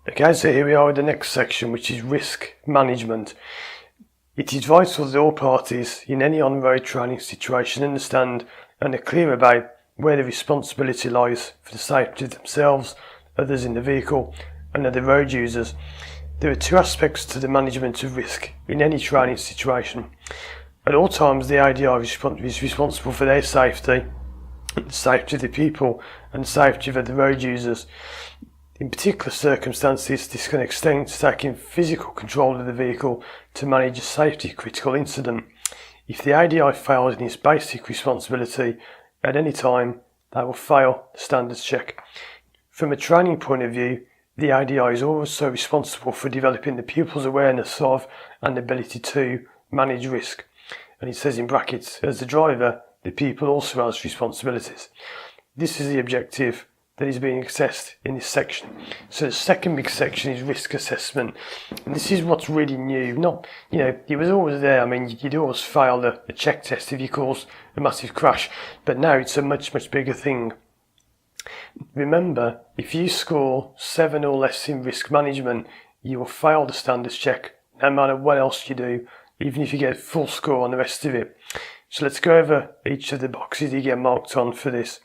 Okay, so here we are with the next section, which is risk management. It is vital that all parties in any on-road training situation understand and are clear about where the responsibility lies for the safety of themselves, others in the vehicle, and other road users. There are two aspects to the management of risk in any training situation. At all times, the ADI is responsible for their safety, the safety of the people, and the safety of other road users. In particular circumstances, this can extend to taking physical control of the vehicle to manage a safety critical incident. If the ADI fails in its basic responsibility at any time, they will fail the standards check. From a training point of view, the ADI is also responsible for developing the pupil's awareness of and ability to manage risk. And it says in brackets, as the driver, the pupil also has responsibilities. This is the objective that is being assessed in this section. So the second big section is risk assessment. And this is what's really new. It was always there. I mean, you'd always fail a check test if you cause a massive crash. But now it's a much, much bigger thing. Remember, if you score 7 or less in risk management, you will fail the standards check, no matter what else you do, even if you get full score on the rest of it. So let's go over each of the boxes you get marked on for this.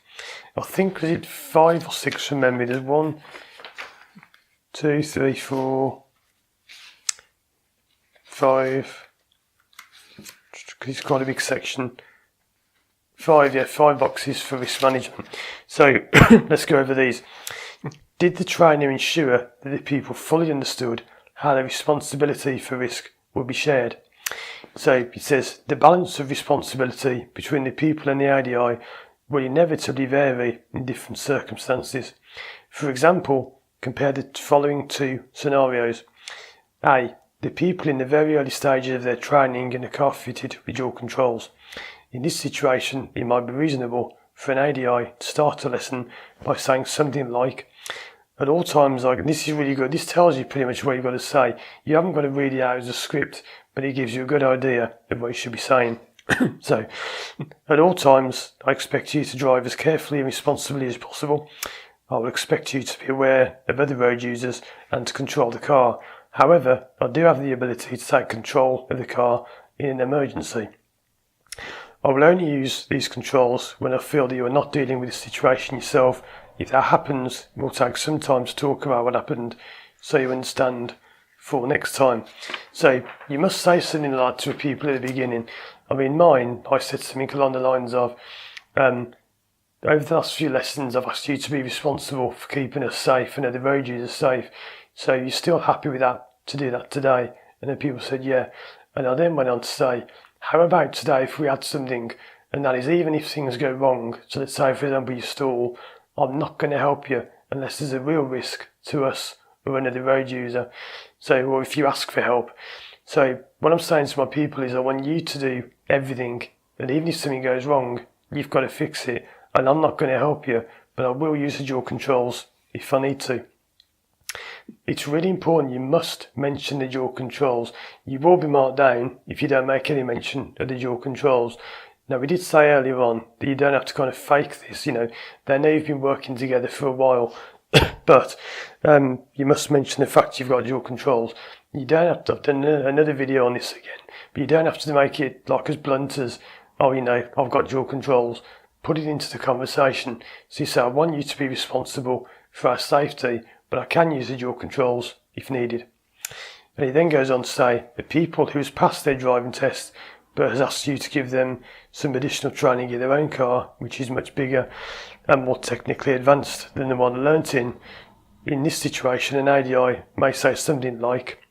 I think was it 5 or 6 from memory. There's 1, 2, 3, 4, 5. It's quite a big section. 5 boxes for risk management. So let's go over these. Did the trainer ensure that the people fully understood how the responsibility for risk will be shared? So it says the balance of responsibility between the people and the ADI will inevitably vary in different circumstances. For example, compare the following two scenarios. A. The people in the very early stages of their training in a car fitted with dual controls. In this situation, it might be reasonable for an ADI to start a lesson by saying something like, at all times, this is really good, this tells you pretty much what you've got to say. You haven't got to read it out as a script, but it gives you a good idea of what you should be saying. So, at all times, I expect you to drive as carefully and responsibly as possible. I will expect you to be aware of other road users and to control the car. However, I do have the ability to take control of the car in an emergency. I will only use these controls when I feel that you are not dealing with the situation yourself. If that happens, it will take some time to talk about what happened so you understand for next time. So you must say something like that to people at the beginning. I mean, I said something along the lines of, over the last few lessons, I've asked you to be responsible for keeping us safe and other road users safe. So you're still happy with that, to do that today? And then people said, yeah. And I then went on to say, how about today if we had something, and that is even if things go wrong, so let's say for example you stall, I'm not going to help you unless there's a real risk to us or another road user. So, or if you ask for help. So what I'm saying to my people is I want you to do everything, and even if something goes wrong, you've got to fix it, and I'm not going to help you, but I will use the dual controls if I need to. It's really important you must mention the dual controls. You will be marked down if you don't make any mention of the dual controls. Now, we did say earlier on that you don't have to kind of fake this, they know you've been working together for a while, but you must mention the fact you've got dual controls. You don't have to, I've done another video on this again, but you don't have to make it like as blunt as, I've got dual controls. Put it into the conversation. So you say, I want you to be responsible for our safety, but I can use the dual controls if needed. And he then goes on to say, the people who has passed their driving test but has asked you to give them some additional training in their own car, which is much bigger and more technically advanced than the one they learnt in. In this situation, an ADI may say something like,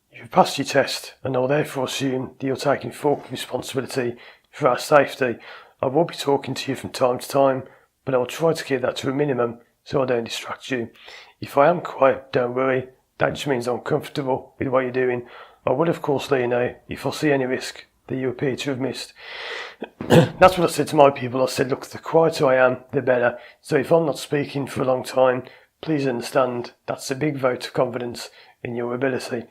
you've passed your test and I'll therefore assume that you're taking full responsibility for our safety. I will be talking to you from time to time, but I will try to keep that to a minimum so I don't distract you. If I am quiet, don't worry. That just means I'm comfortable with what you're doing. I will of course let you know if I see any risk that you appear to have missed. That's what I said to my people. I said, look, the quieter I am, the better. So if I'm not speaking for a long time, please understand that's a big vote of confidence in your ability.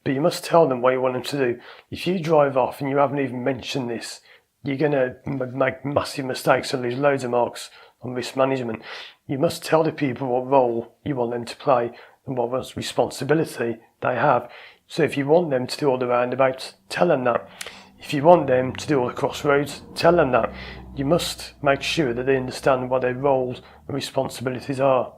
But you must tell them what you want them to do. If you drive off and you haven't even mentioned this, you're going to make massive mistakes and lose loads of marks on risk management. You must tell the people what role you want them to play and what responsibility they have. So if you want them to do all the roundabouts, tell them that. If you want them to do all the crossroads, tell them that. You must make sure that they understand what their roles and responsibilities are.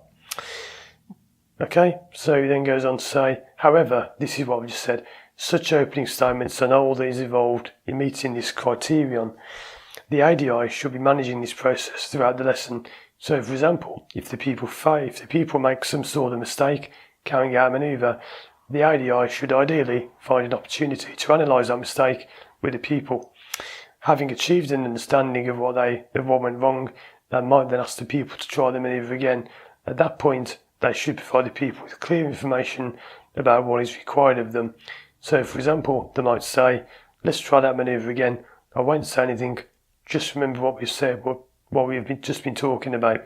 Okay, so he then goes on to say, however, this is what we just said, such opening statements and all these involved in meeting this criterion. The ADI should be managing this process throughout the lesson. So, for example, if the people make some sort of mistake carrying out a manoeuvre, the ADI should ideally find an opportunity to analyse that mistake with the people. Having achieved an understanding of what went wrong, they might then ask the people to try the manoeuvre again. At that point, they should provide the people with clear information about what is required of them. So, for example, they might say, let's try that manoeuvre again. I won't say anything, just remember what we've said, what we've just been talking about.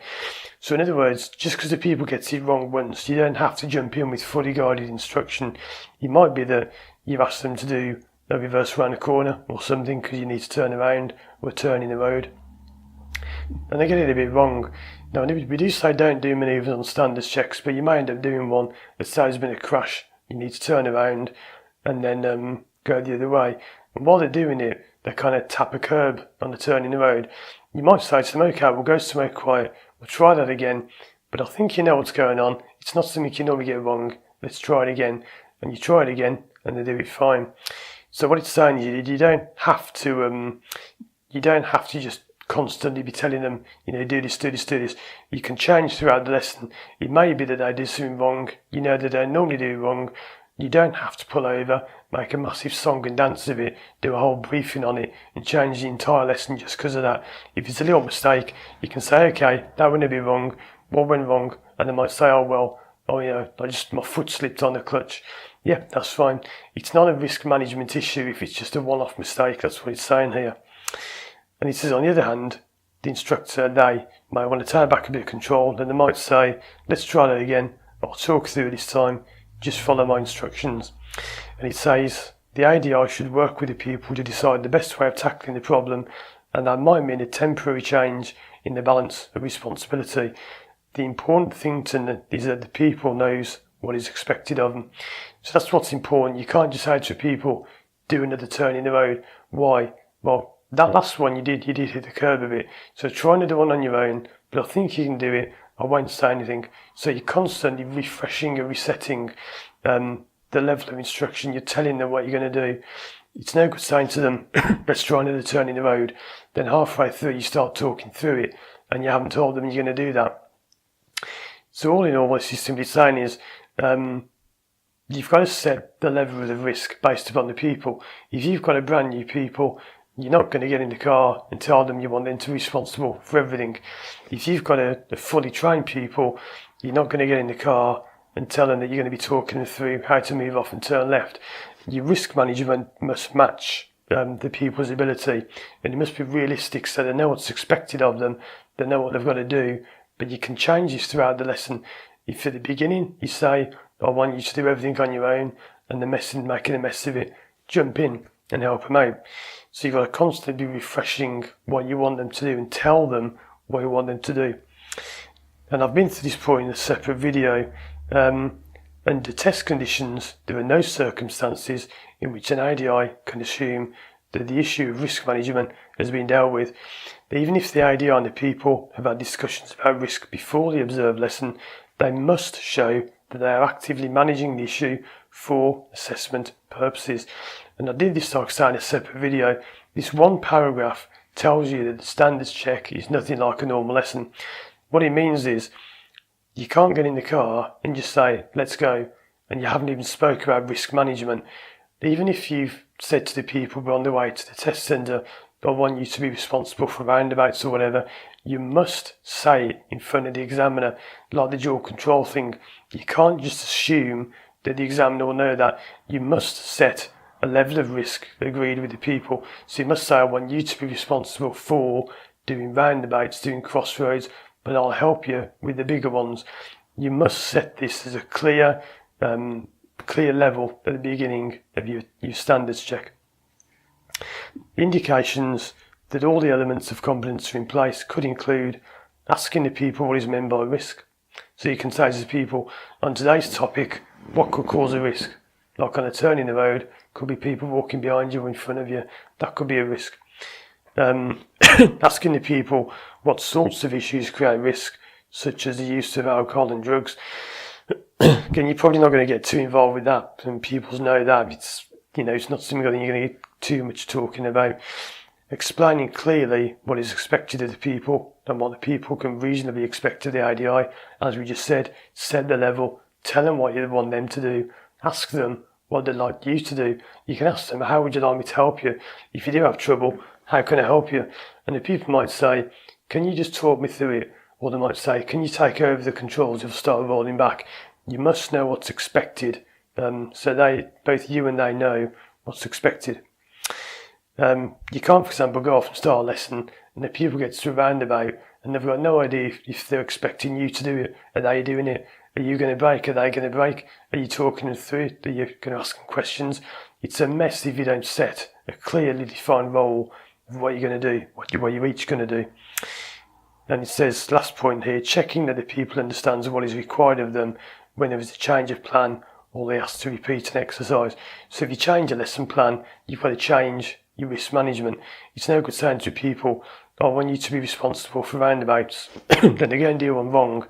So in other words, just because the people get it wrong once, you don't have to jump in with fully guided instruction. It might be that you've asked them to do a reverse around a corner or something because you need to turn around or turn in the road, and they get it a bit wrong. Now, we do say don't do manoeuvres on standards checks, but you may end up doing one. Let's say there's been a crash, you need to turn around and then go the other way. And while they're doing it, they kind of tap a curb on the turn in the road. You might say to them, okay, we'll go somewhere quiet, we'll try that again, but I think you know what's going on. It's not something you normally get wrong. Let's try it again. And you try it again, and they do it fine. So what it's saying is you don't have to just constantly be telling them, do this, do this, do this. You can change throughout the lesson. It may be that they do something wrong. You know that they normally do wrong. You don't have to pull over, make a massive song and dance of it, do a whole briefing on it, and change the entire lesson just because of that. If it's a little mistake, you can say, okay, that wouldn't be wrong. What went wrong? And they might say, my foot slipped on the clutch. Yeah, that's fine. It's not a risk management issue if it's just a one-off mistake. That's what it's saying here. And it says, on the other hand, the instructor, they might want to take back a bit of control, and they might say, let's try that again. I'll talk through it this time. Just follow my instructions. And it says, the ADI should work with the people to decide the best way of tackling the problem, and that might mean a temporary change in the balance of responsibility. The important thing to know is that the people knows what is expected of them. So that's what's important. You can't just say to people, do another turn in the road. Why? Well, that last one you did hit the curb a bit. So try another one on your own, but I think you can do it. I won't say anything. So you're constantly refreshing and resetting the level of instruction. You're telling them what you're going to do. It's no good saying to them, let's try another turn in the road. Then halfway through you start talking through it and you haven't told them you're going to do that. So all in all, what this is simply saying is you've got to set the level of the risk based upon the people. If you've got a brand new people, you're not going to get in the car and tell them you want them to be responsible for everything. If you've got a fully trained people, you're not going to get in the car and tell them that you're going to be talking them through how to move off and turn left. Your risk management must match the people's ability, and it must be realistic so they know what's expected of them, they know what they've got to do, but you can change this throughout the lesson. If at the beginning you say, I want you to do everything on your own, and they're making a mess of it, jump in and help them out. So you've got to constantly be refreshing what you want them to do and tell them what you want them to do. And I've been to this point in a separate video. Under test conditions, there are no circumstances in which an ADI can assume that the issue of risk management has been dealt with. But even if the ADI and the people have had discussions about risk before the observed lesson, they must show that they are actively managing the issue for assessment purposes. And I did this, like I say, in a separate video. This one paragraph tells you that the standards check is nothing like a normal lesson. What it means is you can't get in the car and just say, let's go, and you haven't even spoke about risk management. Even if you've said to the people we're on the way to the test centre, I want you to be responsible for roundabouts or whatever, you must say it in front of the examiner, like the dual control thing. You can't just assume that the examiner will know that. You must set a level of risk agreed with the people. So you must say, I want you to be responsible for doing roundabouts, doing crossroads, but I'll help you with the bigger ones. You must set this as a clear level at the beginning of your standards check. Indications that all the elements of competence are in place could include asking the people what is meant by risk. So you can say to the people, on today's topic, what could cause a risk? Like on a turn in the road, could be people walking behind you or in front of you. That could be a risk. Asking the people what sorts of issues create risk, such as the use of alcohol and drugs. Again, you're probably not going to get too involved with that, and people know that it's not something that you're going to get too much talking about. Explaining clearly what is expected of the people and what the people can reasonably expect of the ADI. As we just said, set the level, tell them what you want them to do, ask them what they'd like you to do. You can ask them, how would you like me to help you? If you do have trouble, how can I help you? And the people might say, can you just talk me through it? Or they might say, can you take over the controls? You'll start rolling back. You must know what's expected. So both you and they know what's expected. You can't, for example, go off and start a lesson and the people get to a roundabout and they've got no idea if they're expecting you to do it. Are they doing it? Are you going to break? Are they going to break? Are you talking them through it? Are you going to ask them questions? It's a mess if you don't set a clearly defined role of what you're going to do, what you're each going to do. And it says, last point here, checking that the people understand what is required of them when there is a change of plan or they ask to repeat an exercise. So if you change a lesson plan, you've got to change your risk management. It's no good saying to people, I want you to be responsible for roundabouts, then they're going to do one wrong,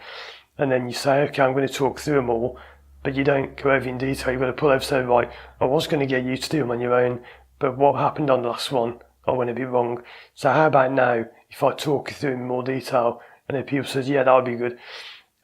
and then you say, okay, I'm going to talk through them all, but you don't go over in detail. You've got to pull over and say, right, I was going to get you to do them on your own, but what happened on the last one, I want to be wrong. So how about now, if I talk you through in more detail, and then people says, yeah, that would be good.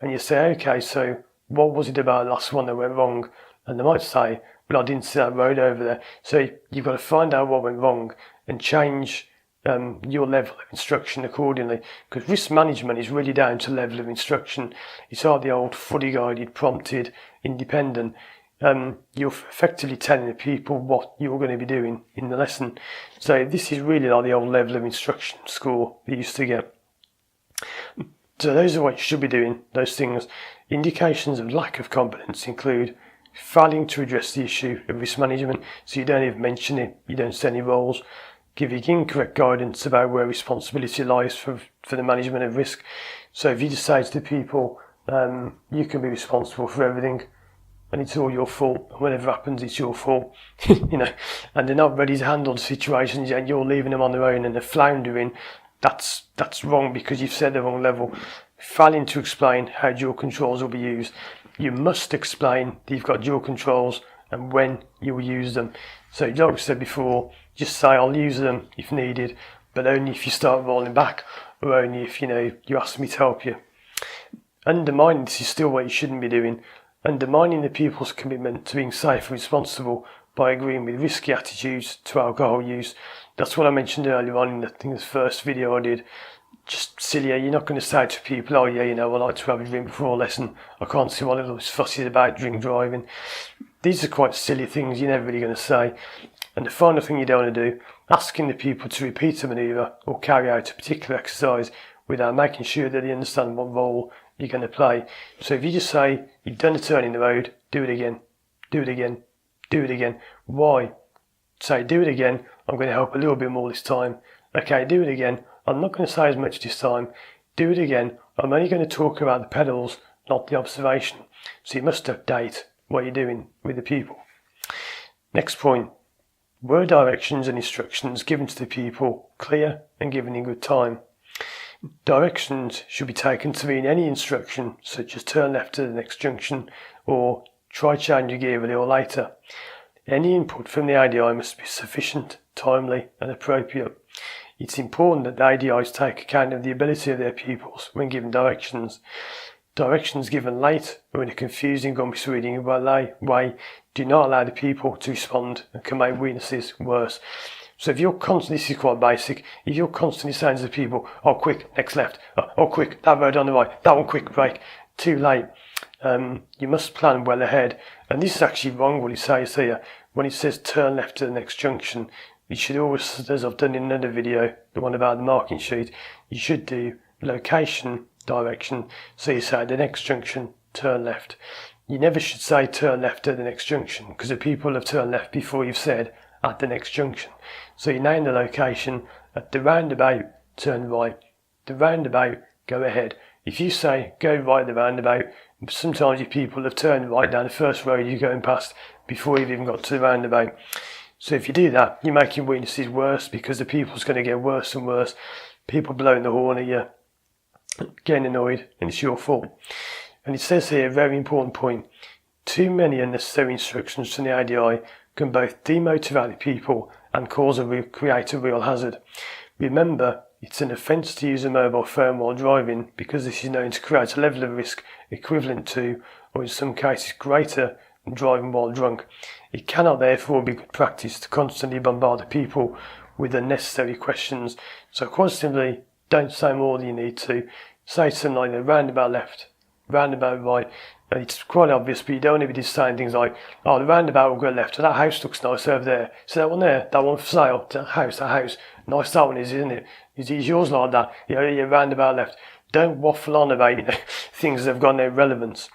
And you say, okay, so what was it about the last one that went wrong? And they might say, well, I didn't see that road over there. So you've got to find out what went wrong and change your level of instruction accordingly. Because risk management is really down to level of instruction. It's like the old fully guided, prompted, independent. You're effectively telling the people what you're going to be doing in the lesson. So this is really like the old level of instruction score you used to get. So those are what you should be doing, those things. Indications of lack of competence include failing to address the issue of risk management, so you don't even mention it, you don't set any roles, giving incorrect guidance about where responsibility lies for the management of risk. So if you just say to the people, you can be responsible for everything, and it's all your fault, and whatever happens, it's your fault, and they're not ready to handle the situations, and you're leaving them on their own and they're floundering, that's wrong because you've set the wrong level. Failing to explain how dual controls will be used. You must explain that you've got dual controls and when you will use them. So like I said before, just say I'll use them if needed, but only if you start rolling back or only if you ask me to help you. Undermining this is still what you shouldn't be doing. Undermining the people's commitment to being safe and responsible by agreeing with risky attitudes to alcohol use. That's what I mentioned earlier on in the first video I did. Just silly, you're not going to say to people, oh yeah, I like to have a drink before a lesson. I can't see what all this fuss is about drink driving. These are quite silly things you're never really going to say. And the final thing you don't want to do, asking the people to repeat a manoeuvre or carry out a particular exercise without making sure that they understand what role you're going to play. So if you just say, you've done a turn in the road, do it again, do it again, do it again. Why? Say, do it again, I'm going to help a little bit more this time. Okay, do it again. I'm not going to say as much this time. Do it again. I'm only going to talk about the pedals, not the observation. So you must update what you're doing with the people. Next point. Were directions and instructions given to the people clear and given in good time? Directions should be taken to mean any instruction, such as turn left to the next junction or try change your gear a little later. Any input from the ADI must be sufficient, timely and appropriate. It's important that the ADIs take account of the ability of their pupils when given directions. Directions given late or in a confusing or misleading way do not allow the people to respond and can make weaknesses worse. So if you're constantly, this is quite basic, if you're constantly saying to the people, oh quick, next left, oh quick, that road on the right, that one quick, brake, too late. You must plan well ahead. And this is actually wrong what it says here. When it says turn left to the next junction, you should always, as I've done in another video, the one about the marking sheet, you should do location, direction. So you say the next junction, turn left. You never should say turn left at the next junction because the people have turned left before you've said at the next junction. So you name the location, at the roundabout, turn right. The roundabout, go ahead. If you say go right the roundabout, sometimes your people have turned right down the first road you're going past before you've even got to the roundabout. So if you do that, you're making witnesses worse, because the people's going to get worse and worse. People blowing the horn at you, getting annoyed, and it's your fault. And it says here, a very important point, too many unnecessary instructions from the ADI can both demotivate the people and create a real hazard. Remember, it's an offence to use a mobile phone while driving, because this is known to create a level of risk equivalent to, or in some cases greater, than driving while drunk. It cannot therefore be good practice to constantly bombard the people with unnecessary questions. So quite simply, don't say more than you need to. Say something like roundabout left, roundabout right. And it's quite obvious, but you don't want to be just saying things like, oh, the roundabout will go left, that house looks nice over there. So that one there, that one for sale, that house. Nice that one is, isn't it? Is yours like that? Yeah, roundabout left. Don't waffle on about things that have got no relevance.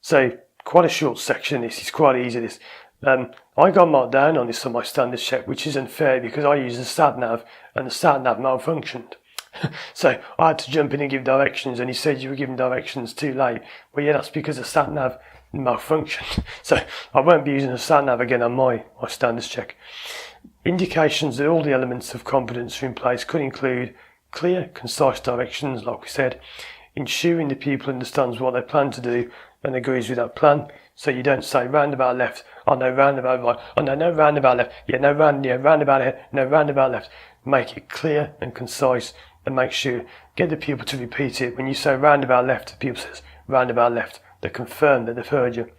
So, quite a short section, this is quite easy, this. I got marked down on this on my standards check, which is unfair because I used the sat-nav and the sat-nav malfunctioned. So I had to jump in and give directions, and he said you were giving directions too late. Well, yeah, that's because the sat-nav malfunctioned. So I won't be using the sat-nav again on my standards check. Indications that all the elements of competence are in place could include clear, concise directions, like we said, ensuring the people understands what they plan to do and agrees with that plan. So you don't say roundabout left, oh no, roundabout right, oh no roundabout left, roundabout ahead, no roundabout left. Make it clear and concise, and make sure, get the people to repeat it. When you say roundabout left, the people says roundabout left. They confirm that they've heard you.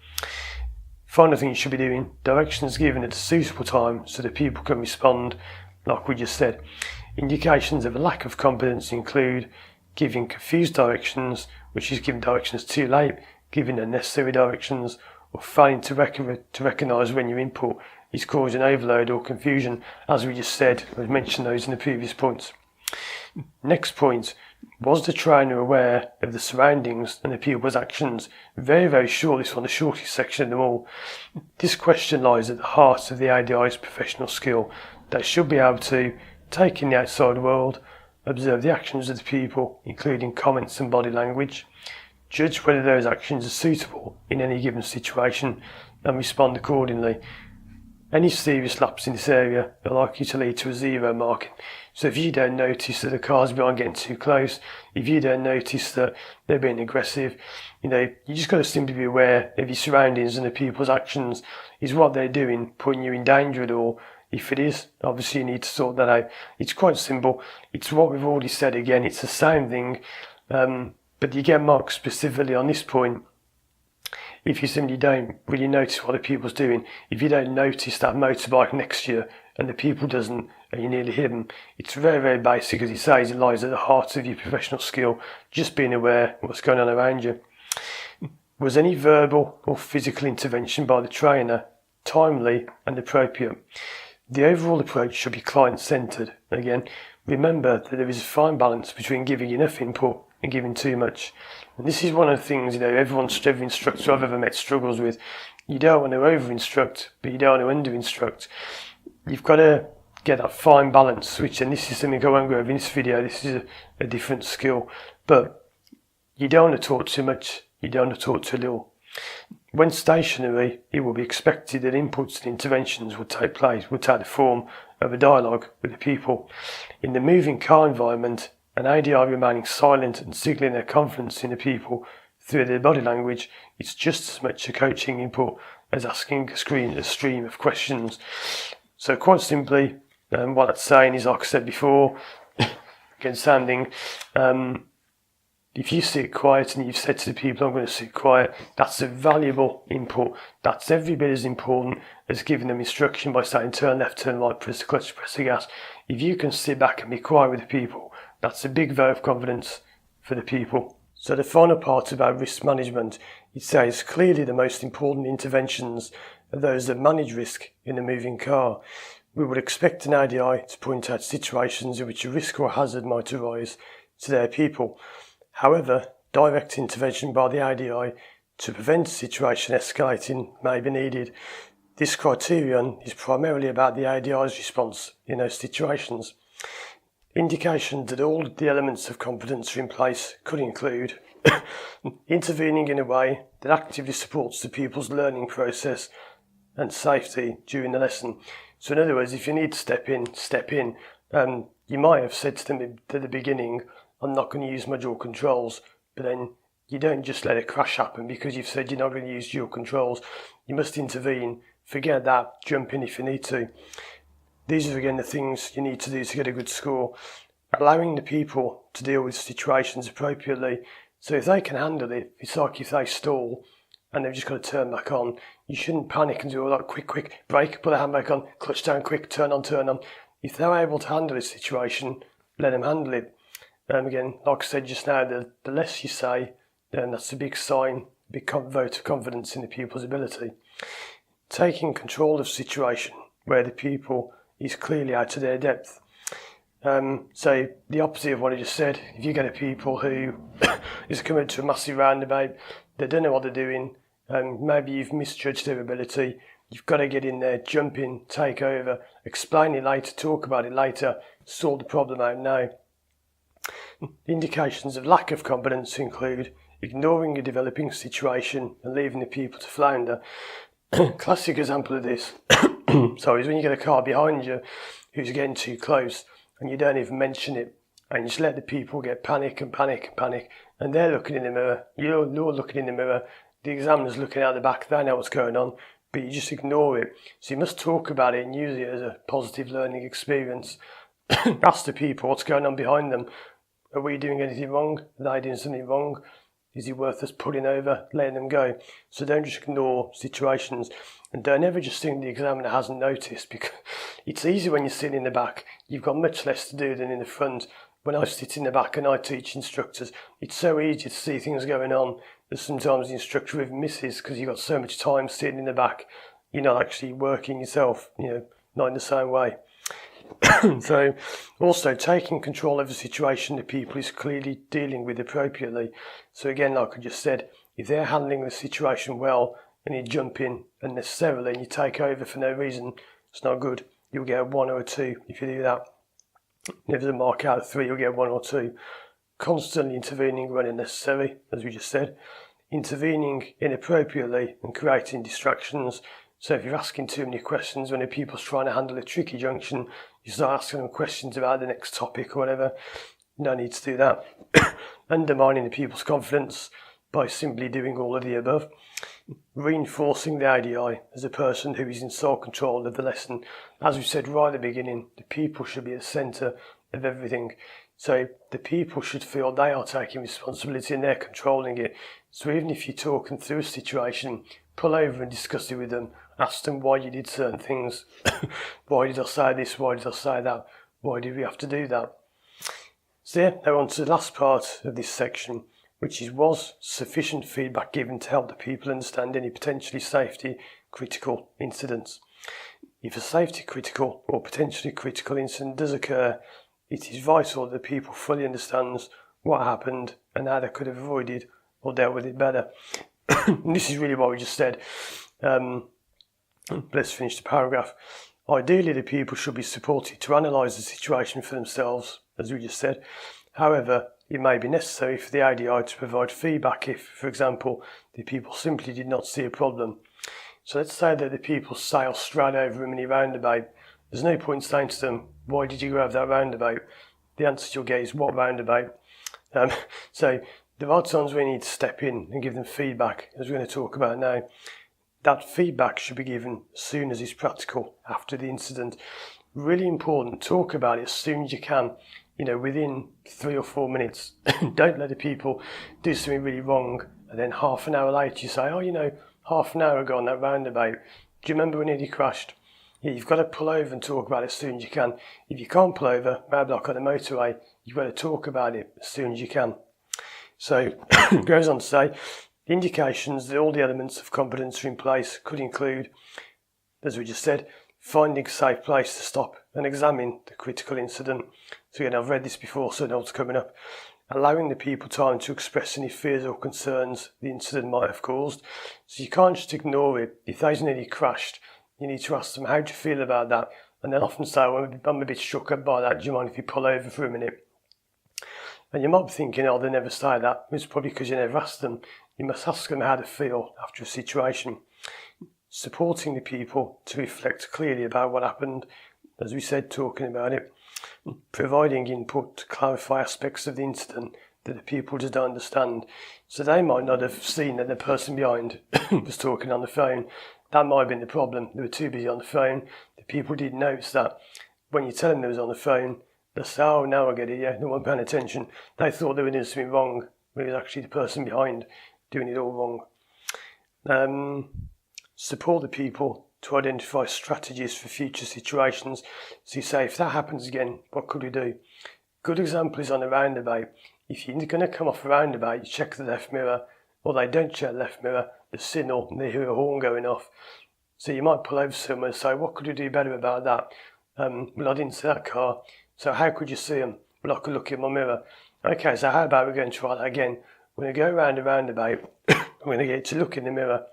Final thing you should be doing, directions given at a suitable time so that people can respond, like we just said. Indications of a lack of competence include giving confused directions, which is giving directions too late, giving unnecessary directions, or failing to recognise when your input is causing overload or confusion, as we just said. I've mentioned those in the previous points. Next point, was the trainer aware of the surroundings and the pupil's actions? Very, very short, this one, the shortest section of them all. This question lies at the heart of the ADI's professional skill. They should be able to take in the outside world, observe the actions of the pupil, including comments and body language, judge whether those actions are suitable in any given situation, and respond accordingly. Any serious lapse in this area are likely to lead to a zero marking. So if you don't notice that the cars behind getting too close, if you don't notice that they're being aggressive, you just got to simply be aware of your surroundings and the people's actions. Is what they're doing putting you in danger at all? If it is, obviously you need to sort that out. It's quite simple. It's what we've already said again. It's the same thing, but you get marked specifically on this point if you simply don't really notice what the people's doing. If you don't notice that motorbike next to you and the people doesn't, and you nearly hit them, it's very, very basic. As he says, it lies at the heart of your professional skill, just being aware of what's going on around you. Was any verbal or physical intervention by the trainer timely and appropriate? The overall approach should be client-centred. Again, remember that there is a fine balance between giving enough input and giving too much. And this is one of the things, every instructor I've ever met struggles with. You don't want to over-instruct, but you don't want to under-instruct. You've got to get that fine balance, and this is something I won't go over in this video. This is a different skill. But you don't want to talk too much, you don't want to talk too little. When stationary, it will be expected that inputs and interventions will take the form of a dialogue with the people. In the moving car environment, an ADI remaining silent and signalling their confidence in the people through their body language, it's just as much a coaching input as asking a stream of questions. So quite simply, what that's saying is, like I said before, again sounding, if you sit quiet and you've said to the people, I'm going to sit quiet, that's a valuable input. That's every bit as important as giving them instruction by saying turn left, turn right, press the clutch, press the gas. If you can sit back and be quiet with the people, that's a big vote of confidence for the people. So the final part about risk management, it says clearly the most important interventions are those that manage risk in a moving car. We would expect an ADI to point out situations in which a risk or hazard might arise to their people. However, direct intervention by the ADI to prevent a situation escalating may be needed. This criterion is primarily about the ADI's response in those situations. Indications that all the elements of competence are in place could include intervening in a way that actively supports the pupil's learning process and safety during the lesson. So in other words, if you need to step in, step in. You might have said to them at the beginning, I'm not going to use module controls, but then you don't just let a crash happen because you've said you're not going to use dual controls. You must intervene, forget that, jump in if you need to. These are again the things you need to do to get a good score. Allowing the people to deal with situations appropriately. So if they can handle it, it's like if they stall and they've just got to turn back on. You shouldn't panic and do all that quick, brake, put the hand back on, clutch down quick, turn on. If they're able to handle a situation, let them handle it. Again, like I said just now, the less you say, then that's a big sign, big vote of confidence in the pupil's ability. Taking control of the situation where the pupil is clearly out of their depth. So the opposite of what I just said, if you get a pupil who is coming to a massive roundabout, they don't know what they're doing, maybe you've misjudged their ability, you've got to get in there, jump in, take over, explain it later, talk about it later, sort the problem out now. Indications of lack of competence include ignoring a developing situation and leaving the pupil to flounder. Classic example of this is when you get a car behind you who's getting too close and you don't even mention it and you just let the people get panic, and they're looking in the mirror, you're looking in the mirror, the examiner's looking out the back, they know what's going on, but you just ignore it. So you must talk about it and use it as a positive learning experience. Ask the people what's going on behind them. Are we doing anything wrong? Are they doing something wrong? Is it worth us pulling over, letting them go? So don't just ignore situations, and don't ever just think the examiner hasn't noticed, because it's easy when you're sitting in the back. You've got much less to do than in the front. When I sit in the back and I teach instructors, it's so easy to see things going on that sometimes the instructor even misses because you've got so much time sitting in the back. You're not actually working yourself, not in the same way. So also taking control of the situation the pupil is clearly dealing with appropriately. So again, like I just said, if they're handling the situation well and you jump in unnecessarily and you take over for no reason, it's not good. You'll get a 1 or a 2 if you do that. If there's a mark out of 3, you'll get 1 or 2. Constantly intervening when unnecessary, as we just said. Intervening inappropriately and creating distractions. So if you're asking too many questions when a pupil's trying to handle a tricky junction, you start asking them questions about the next topic or whatever. No need to do that. Undermining the pupil's confidence by simply doing all of the above. Reinforcing the ADI as a person who is in sole control of the lesson. As we said right at the beginning, the pupil should be at the centre of everything. So the pupil should feel they are taking responsibility and they're controlling it. So even if you're talking through a situation, pull over and discuss it with them. Ask them why you did certain things. Why did I say this? Why did I say that? Why did we have to do that? So yeah, now on to the last part of this section, which is, was sufficient feedback given to help the pupil understand any potentially safety critical incidents? If a safety critical or potentially critical incident does occur, it is vital that the pupil fully understands what happened and how they could have avoided or dealt with it better. And this is really what we just said. Let's finish the paragraph. Ideally, the pupil should be supported to analyse the situation for themselves, as we just said. However, it may be necessary for the ADI to provide feedback if, for example, the pupil simply did not see a problem. So let's say that the pupil sail straight over a mini roundabout. There's no point saying to them, why did you go over that roundabout? The answer you'll get is, what roundabout? So there are times we need to step in and give them feedback, as we're going to talk about now. That feedback should be given as soon as it's practical after the incident. Really important, talk about it as soon as you can, within 3 or 4 minutes. Don't let the people do something really wrong and then half an hour later you say, half an hour ago on that roundabout, do you remember when he crashed? Yeah, you've got to pull over and talk about it as soon as you can. If you can't pull over, maybe like on the motorway, you've got to talk about it as soon as you can. So it goes on to say, the indications that all the elements of competence are in place could include, as we just said, finding a safe place to stop and examine the critical incident. So again, I've read this before, so I know what's coming up. Allowing the people time to express any fears or concerns the incident might have caused. So you can't just ignore it. If they've nearly crashed, you need to ask them, how do you feel about that? And they'll often say, well, I'm a bit shook up by that, do you mind if you pull over for a minute? And you might be thinking, oh, they never say that. It's probably because you never asked them. You must ask them how they feel after a situation. Supporting the people to reflect clearly about what happened, as we said, talking about it. Providing input to clarify aspects of the incident that the people just don't understand. So they might not have seen that the person behind was talking on the phone. That might have been the problem. They were too busy on the phone. The people didn't notice that. When you tell them they was on the phone, they say, oh, now I get it, yeah, they weren't paying attention. They thought they were doing something wrong, but it was actually the person behind doing it all wrong. Support the people to identify strategies for future situations. So you say, if that happens again, what could we do? Good example is on a roundabout. If you're going to come off a roundabout, you check the left mirror, or they don't check the left mirror, the signal, and they hear a horn going off. So you might pull over somewhere and say, what could we do better about that? Well, I didn't see that car, so how could you see them? Well, I could look in my mirror. Okay, so how about we're going to try that again? We're going to go around the roundabout, we're going to get to look in the mirror.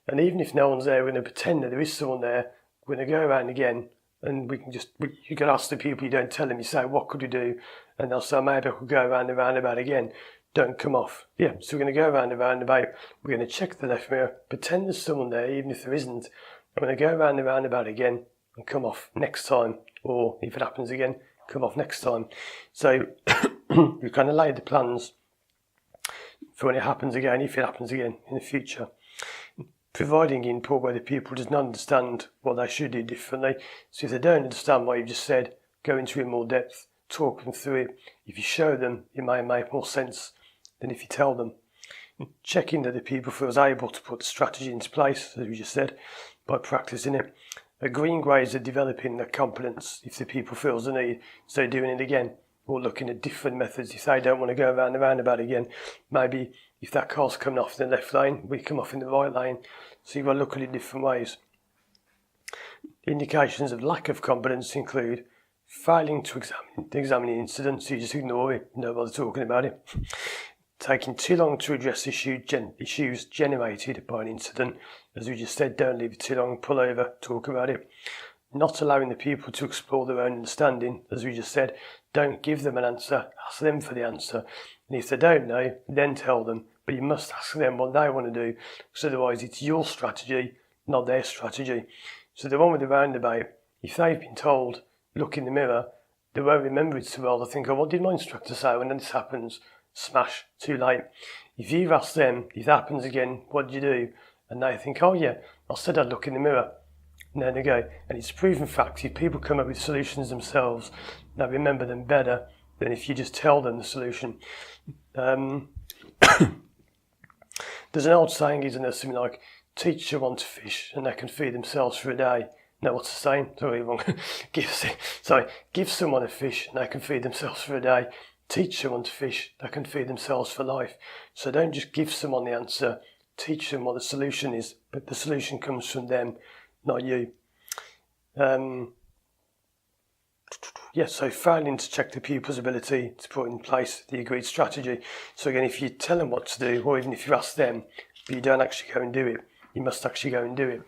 And even if no one's there, we're going to pretend that there is someone there. We're going to go around again, and you can ask the people, you don't tell them, you say, what could we do? And they'll say, maybe I could go around the roundabout again. Don't come off. Yeah, so we're going to go around the roundabout. We're going to check the left mirror, pretend there's someone there, even if there isn't. I'm going to go around the roundabout again and come off next time. Or if it happens again, come off next time. So we kind of laid the plans for when it happens again, if it happens again in the future. Providing input where the people doesn't understand what they should do differently. So if they don't understand what you've just said, go into it in more depth, talk them through it. If you show them, it may make more sense than if you tell them. Checking that the people feels able to put the strategy into place, as we just said, by practicing it. Agreeing ways of developing their competence if the people feels the need, so doing it again, or looking at different methods. If they don't want to go around the roundabout again, maybe if that car's coming off in the left lane, we come off in the right lane. So you've got to look at it different ways. Indications of lack of competence include failing to examine the incident, so you just ignore it, no bother talking about it. Taking too long to address issues generated by an incident. As we just said, don't leave it too long, pull over, talk about it. Not allowing the people to explore their own understanding. As we just said, don't give them an answer, ask them for the answer. And if they don't know, then tell them. But you must ask them what they want to do, because otherwise it's your strategy, not their strategy. So the one with the roundabout, if they've been told, look in the mirror, they won't remember it so well. They'll think, oh, what did my instructor say when this happens? Smash, too late. If you've asked them, if that happens again, what do you do? And they think, oh yeah, I said I'd look in the mirror. And there they go. And it's a proven fact, if people come up with solutions themselves, they remember them better than if you just tell them the solution. There's an old saying, isn't there, something like, teach someone to fish and they can feed themselves for a day. No, what's the saying? Sorry, wrong. Give someone a fish and they can feed themselves for a day. Teach someone to fish, they can feed themselves for life. So don't just give someone the answer, teach them what the solution is, but the solution comes from them, not you. So failing to check the pupil's ability to put in place the agreed strategy. So again, if you tell them what to do, or even if you ask them, but you don't actually go and do it, you must actually go and do it.